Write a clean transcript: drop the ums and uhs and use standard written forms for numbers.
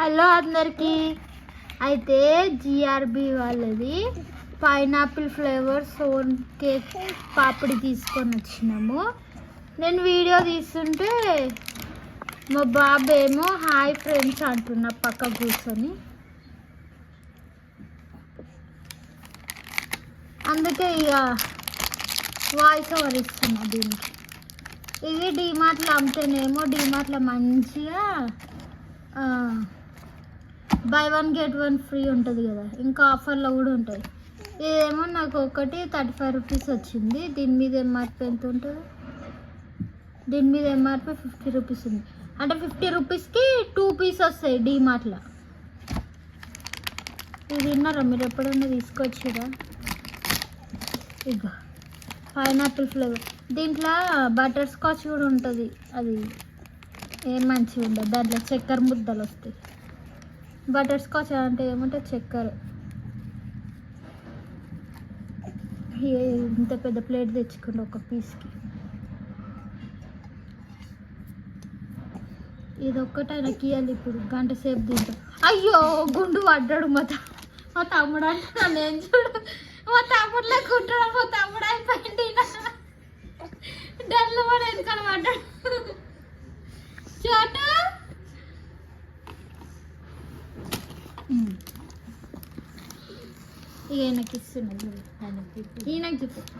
Hello అందరికీ. అయితే GRB వాళ్ళది పైనాపిల్ ఫ్లేవర్ సోన్ కేక్ పాపిడి తీసుకొని వచ్చినాము. నేను వీడియో తీస్తుంటే మా బాబు ఏమో హాయ్ ఫ్రెండ్స్ అంటున్నా పక్క కూర్చొని. అందుకే ఇక వాయిస్ ఓవర్ ఇస్తున్నా దీనికి. ఇది డీమార్ట్లో అమ్ముతేనేమో డీమార్ట్లో మంచిగా బై 1 get 1 ఫ్రీ ఉంటుంది కదా, ఇంకా ఆఫర్లో కూడా ఉంటాయి. ఇదేమో నాకు ఒకటి 35 రూపీస్ వచ్చింది. దీని మీద ఎంఆర్పి ఎంత ఉంటుంది? దీని మీద ఎంఆర్పి 50 రూపీస్ ఉంది. అంటే 50 రూపీస్కి 2 పీస్ వస్తాయి డీమార్ట్లో. ఇది విన్నారా మీరు? ఎప్పుడన్నా తీసుకొచ్చిరా? ఇక పైనాపిల్ ఫ్లేవర్. దీంట్లో బటర్ స్కాచ్ కూడా ఉంటుంది. అది ఏం మంచిగా ఉండదు. దాంట్లో చక్కెర ముద్దలు వస్తాయి. బటర్ స్కాచ్ అంటే ఏమంటే చక్కెర. ఇంత పెద్ద ప్లేట్ తెచ్చుకోండి ఒక పీస్కి. ఇది ఒక్కటే నాకు ఇవ్వాలి. ఇప్పుడు గంట సేపు తింటాం. అయ్యో గుండు పడ్డాడు మా తమ్ముడు అంటే నేను చూడు. మా తమ్ముడు లేకుంటాడు. మా తమ్ముడు అయిపోయింది డల్లు కూడా ఎందుకని పడ్డాడు. చోటు ఈయనకి ఇస్తున్నాడు. ఈయనకి చెప్పు.